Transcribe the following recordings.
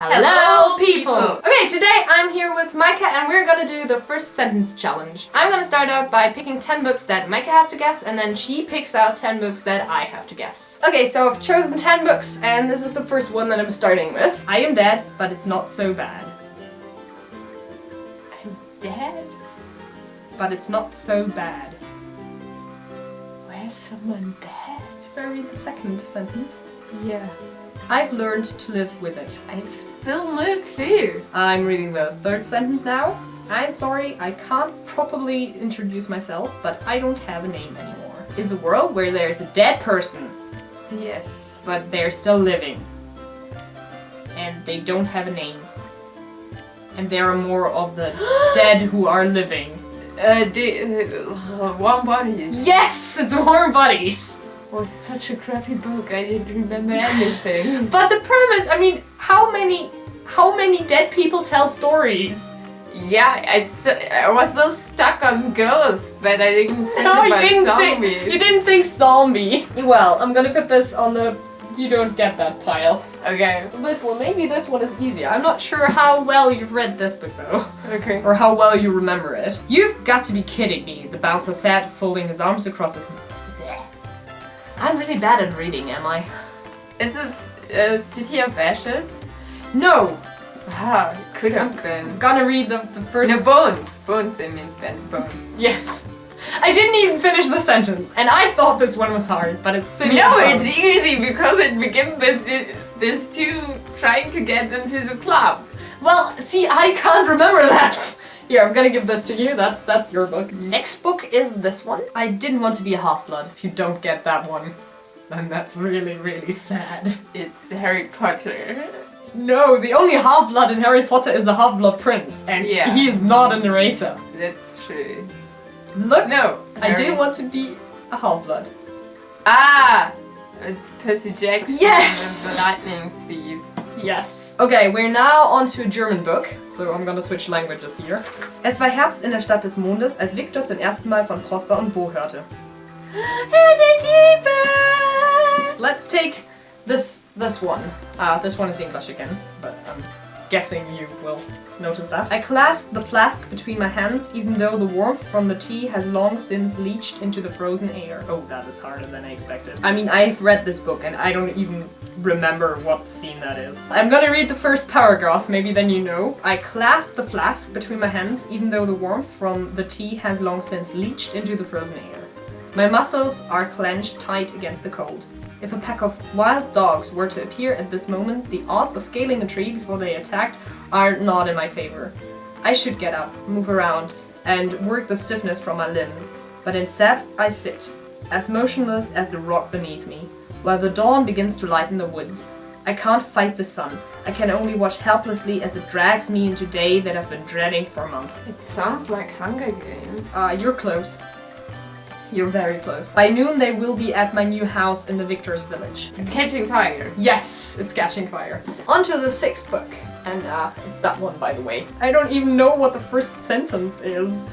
Hello people! Okay, today I'm here with Meike and we're gonna do the first sentence challenge. I'm gonna start out by picking 10 books that Meike has to guess and then she picks out 10 books that I have to guess. Okay, so I've chosen 10 books and this is the first one that I'm starting with. I am dead, but it's not so bad. I'm dead? But it's not so bad. Where's someone dead? Should I read the second sentence? Yeah. I've learned to live with it. I've still no clue. I'm reading the third sentence now. I'm sorry, I can't properly introduce myself, but I don't have a name anymore. It's a world where there's a dead person. Yes. But they're still living. And they don't have a name. And there are more of the dead who are living. Warm Bodies. Yes! It's Warm Bodies! Oh, it's such a crappy book. I didn't remember anything. But the premise, I mean, how many dead people tell stories? Yeah, I was so stuck on ghosts that I didn't think about zombies. You didn't think zombie. Well, I'm gonna put this on the you don't get that pile. Okay. This one, maybe this one is easier. I'm not sure how well you've read this book though. Okay. Or how well you remember it. You've got to be kidding me, the bouncer said, folding his arms across his... I'm really bad at reading, am I? Is this City of Ashes? No! Ah, could have been. I'm gonna read the first... No, Bones! Bones, I mean Bones. Yes. I didn't even finish the sentence, and I thought this one was hard, but it's City No, of Bones. it's easy because it begins with these two trying to get into the club. Well, see, I can't remember that! Here, I'm gonna give this to you, that's your book. Next book is this one. I didn't want to be a half-blood. If you don't get that one, then that's really, really sad. It's Harry Potter. No, the only half-blood in Harry Potter is the half-blood prince, and he is not a narrator. That's true. Look, no, I didn't want to be a half-blood. Ah! It's Percy Jackson. Yes! The Lightning Thief. Yes. Okay, we're now on to a German book, so I'm gonna switch languages here. Es war Herbst in der Stadt des Mondes, als Victor zum ersten Mal von Prosper und Bo hörte. Let's take this one. This one is English again, but I'm guessing you will notice that. I clasped the flask between my hands, even though the warmth from the tea has long since leached into the frozen air. Oh, that is harder than I expected. I mean, I've read this book and I don't even remember what scene that is. I'm gonna read the first paragraph, maybe then you know. I clasped the flask between my hands, even though the warmth from the tea has long since leached into the frozen air. My muscles are clenched tight against the cold. If a pack of wild dogs were to appear at this moment, the odds of scaling a tree before they attacked are not in my favor. I should get up, move around, and work the stiffness from my limbs, but instead I sit, as motionless as the rock beneath me, while the dawn begins to lighten the woods. I can't fight the sun. I can only watch helplessly as it drags me into day that I've been dreading for months. It sounds like Hunger Games. You're close. You're very close. By noon they will be at my new house in the Victor's village. Catching Fire. Yes, it's Catching Fire. On to the sixth book. And it's that one, by the way. I don't even know what the first sentence is.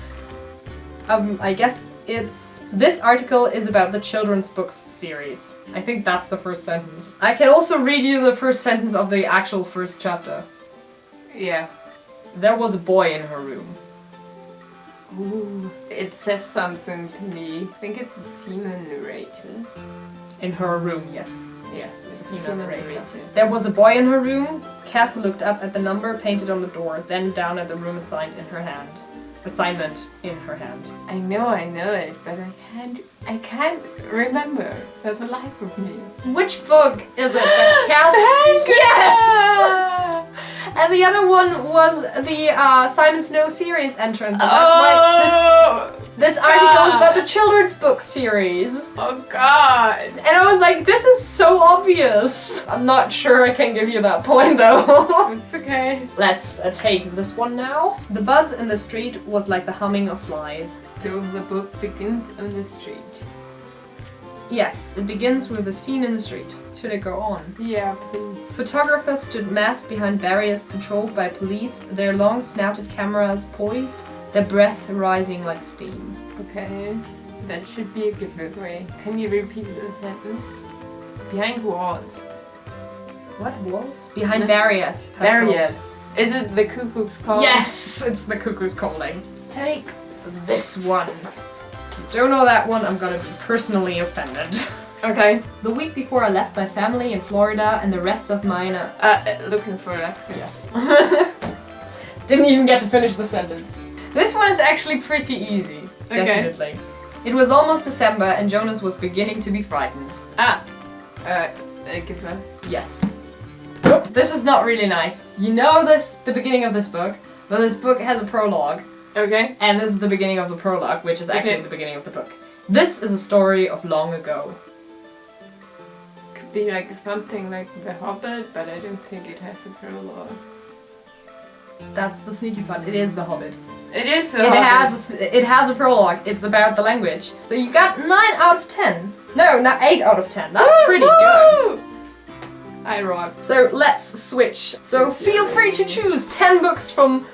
I guess it's... This article is about the children's books series. I think that's the first sentence. I can also read you the first sentence of the actual first chapter. Yeah. There was a boy in her room. Ooh, it says something to me. I think it's a female narrator. In her room, yes. Yes, it's a female narrator. There was a boy in her room. Kathy looked up at the number painted on the door, then down at the room assignment in her hand. I know it, but I can't remember for the life of me. Which book is it that Kathy... Yes! And the other one was the Simon Snow series entrance, and that's why it's this article is about the children's book series. Oh god! And I was like, this is so obvious. I'm not sure I can give you that point though. It's okay. Let's take this one now. The buzz in the street was like the humming of flies. So the book begins on the street. Yes, it begins with a scene in the street. Should I go on? Yeah, please. Photographers stood massed behind barriers patrolled by police, their long-snouted cameras poised, their breath rising like steam. Okay, that should be a giveaway. Can you repeat the sentence? Behind walls. What walls? Behind barriers. Barriers. Is it the Cuckoo's Call? Yes, it's the Cuckoo's Calling. Take this one. If you don't know that one, I'm gonna be personally offended. Okay. The week before I left my family in Florida and the rest of mine... Looking for Alaska. Yes. Didn't even get to finish the sentence. This one is actually pretty easy. Definitely. Okay. It was almost December and Jonas was beginning to be frightened. Give her. Yes. Nope, this is not really nice. You know the beginning of this book, but this book has a prologue. Okay. And this is the beginning of the prologue, which is actually the beginning of the book. This is a story of long ago. Could be like something like The Hobbit, but I don't think it has a prologue. That's the sneaky part. It is The Hobbit. It is The Hobbit. It has a prologue. It's about the language. So you got 9 out of 10. No, not 8 out of 10. That's pretty good. I rock. So let's switch. So feel free to choose 10 books from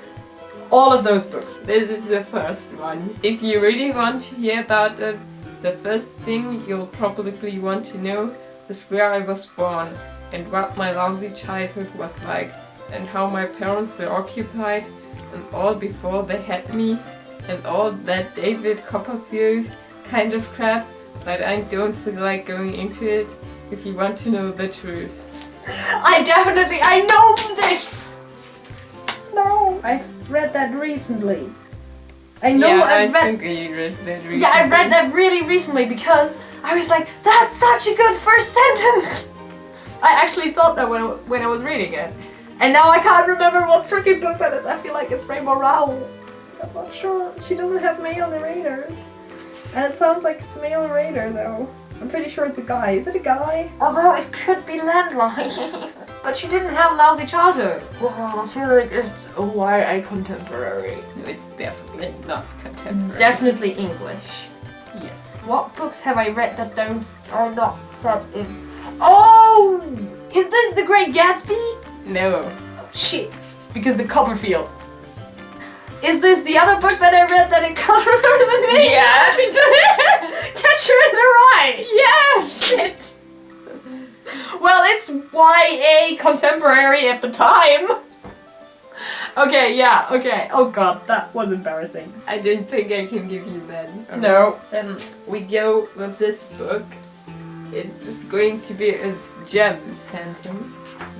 all of those books. This is the first one. If you really want to hear about it, the first thing you'll probably want to know is where I was born and what my lousy childhood was like and how my parents were occupied and all before they had me and all that David Copperfield kind of crap, but I don't feel like going into it if you want to know the truth. I know this! No, I've read that recently. I know I think you read that recently. Yeah, I read that really recently because I was like, that's such a good first sentence! I actually thought that when I was reading it. And now I can't remember what freaking book that is. I feel like it's Rainbow Rowell. I'm not sure. She doesn't have male narrators. And it sounds like a male narrator though. I'm pretty sure it's a guy. Is it a guy? Although it could be Landline. But she didn't have a lousy childhood. Well, I feel like it's a YA contemporary. No, it's definitely not contemporary. Definitely English. Yes. What books have I read that are not set in... Oh! Is this The Great Gatsby? No. Oh, shit. Because the Copperfield. Is this the other book that I read that I can't remember the name? Yes! Catcher in the Rye! Yes! Shit! Well, it's YA contemporary at the time. Okay, yeah, okay. Oh god, that was embarrassing. I don't think I can give you that. No. Then we go with this book. It is going to be a gem sentence.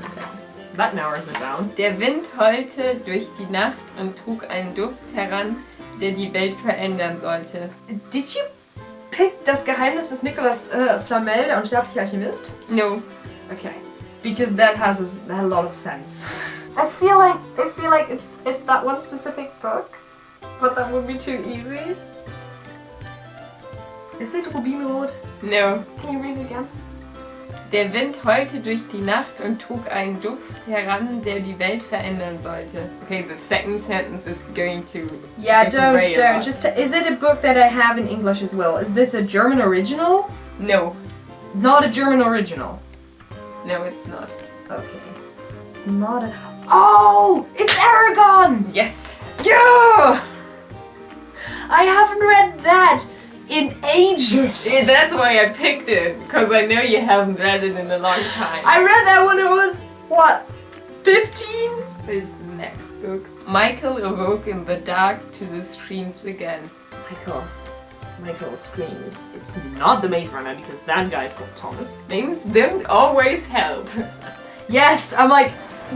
Okay. That narrows it down. Der Wind heulte durch die Nacht und trug einen Duft heran, der die Welt verändern sollte. Did you pick Das Geheimnis des Nicolas Flamel, der unsterbliche Alchemist? No. Okay. Because that has a lot of sense. I feel like it's that one specific book, but that would be too easy. Is it Rubinrot? No. Can you read it again? Der Wind heulte durch die Nacht und trug einen Duft heran, der die Welt verändern sollte. Okay, the second sentence is going to... Yeah, don't. Just is it a book that I have in English as well? Is this a German original? No. It's not a German original. No, it's not. Okay. It's not a... Oh! It's Aragon! Yes! Yeah! I haven't read that in ages! Yeah, that's why I picked it, because I know you haven't read it in a long time. I read that when it was, what, 15? This next book. Michael awoke in the dark to the screams again. Michael screams. It's not the Maze Runner because that guy's called Thomas. Names don't always help. Yes, I'm like,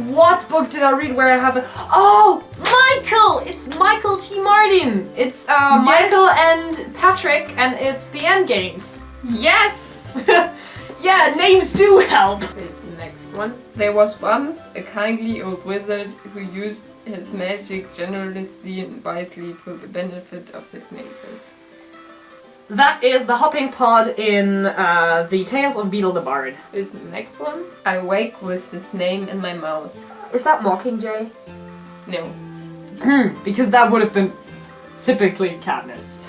what book did I read where I have a... Oh! Michael! It's Michael T. Martin! It's Yes. Michael and Patrick and it's the Endgames. Yes! Yeah, names do help! Here's the next one. There was once a kindly old wizard who used his magic generously and wisely for the benefit of his neighbors. That is the hopping pod in the Tales of Beetle the Bard. Is the next one. I wake with his name in my mouth. Is that Mockingjay? No. Because that would have been typically Katniss.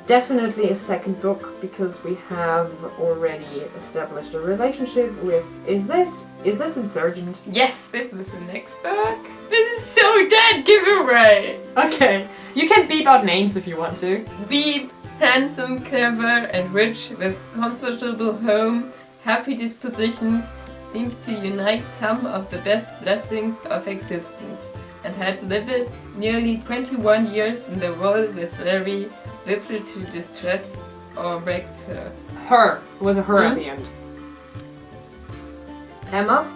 Definitely a second book because we have already established a relationship with... Is this Insurgent? Yes! This is the next book. This is so dead giveaway! Okay. You can beep out names if you want to. Beep. Handsome, clever and rich with comfortable home, happy dispositions, seemed to unite some of the best blessings of existence, and had lived nearly 21 years in the world with very little to distress or vex her. Her. It was a her at the end. Emma?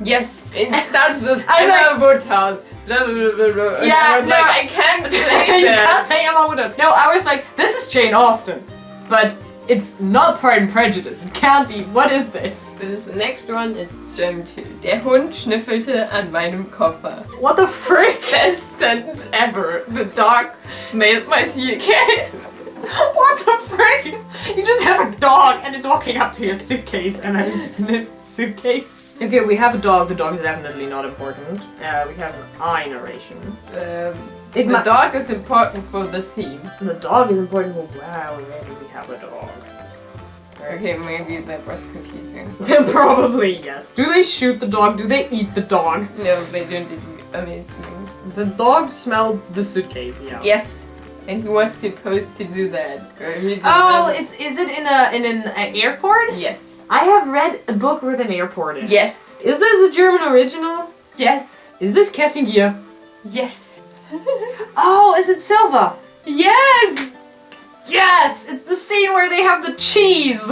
Yes, it starts with I'm Emma Woodhouse. Blah, blah, blah, blah. And Yeah, I was no. like, I can't say You that. can't say Emma Woodhouse. No, I was like, this is Jane Austen. But it's not Pride and Prejudice. It can't be. What is this? The next one is Gem 2. Der Hund schnüffelte an meinem Koffer. What the frick? Best sentence ever. The dog smelled my suitcase. What the frick? You just have a dog and it's walking up to your suitcase and then it sniffs the suitcase. Okay, we have a dog. The dog is definitely not important. We have an I narration. The dog is important for the theme. The dog is important. Wow, where do we have a dog? Okay, maybe that was confusing. Probably, yes. Do they shoot the dog? Do they eat the dog? No, they don't do anything. The dog smelled the suitcase, yeah. Yes, and he was supposed to do that. Oh, is it in an airport? Yes. I have read a book with an airport in it. Yes. Is this a German original? Yes. Is this Kessinger? Yes. Oh, is it Silva? Yes! Yes! It's the scene where they have the cheese!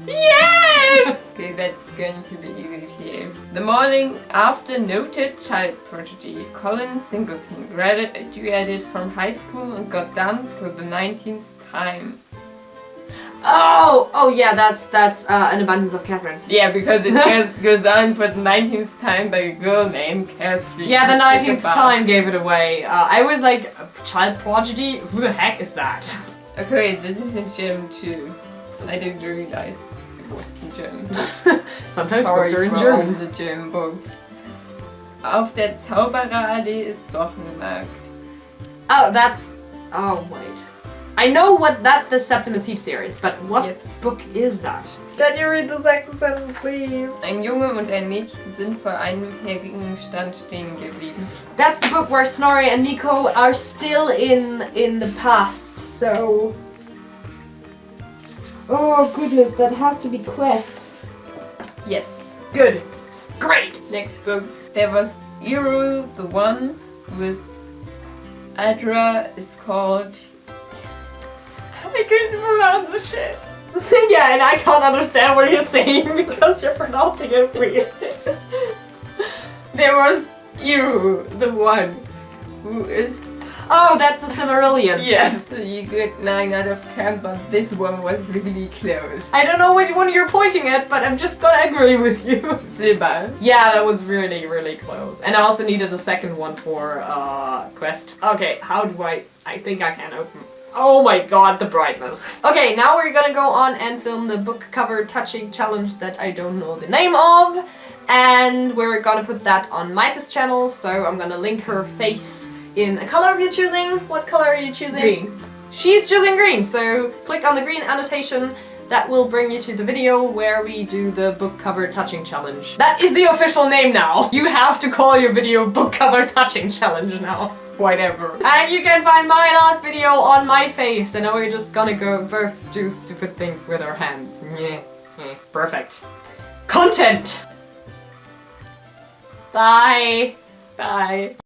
Yes! Okay, that's going to be easy here. The morning after noted child prodigy Colin Singleton graduated from high school and got done for the 19th time. Oh yeah, that's An Abundance of Catherines. Yeah, because it goes on for the 19th time by a girl named Catherine. Yeah, the 19th time gave it away. I was like, child prodigy? Who the heck is that? Okay, this is in German too. I didn't realize it was in German. Sometimes Sorry books are in for German. all the German books. Auf der Zaubererallee ist Wochenmarkt. Oh, that's... Oh, wait. I know that's the Septimus Heap series, but what book is that? Can you read the second sentence, please? Ein Junge und ein Mädchen sind vor einem Gegenstand stehen geblieben. That's the book where Snorri and Nico are still in the past, so... Oh goodness, that has to be Quest. Yes. Good. Great! Next book. There was Eru, the one with Adra is called... I couldn't pronounce the shit. Yeah, and I can't understand what you're saying because you're pronouncing it weird. There was Eru, the one who is... Oh, that's the Silmarillion. Yes, so you got 9 out of 10, but this one was really close. I don't know which one you're pointing at, but I'm just gonna agree with you. Silva. Yeah, that was really, really close. And I also needed a second one for Quest. Okay, how do I think I can open... Oh my god, the brightness. Okay, now we're gonna go on and film the book cover touching challenge that I don't know the name of. And we're gonna put that on Meike's channel, so I'm gonna link her face in a color of your choosing. What color are you choosing? Green. She's choosing green, so click on the green annotation. That will bring you to the video where we do the book cover touching challenge. That is the official name now. You have to call your video book cover touching challenge now. Whatever. And you can find my last video on my face, and now we're just gonna go both do stupid things with our hands. Perfect. Content! Bye! Bye.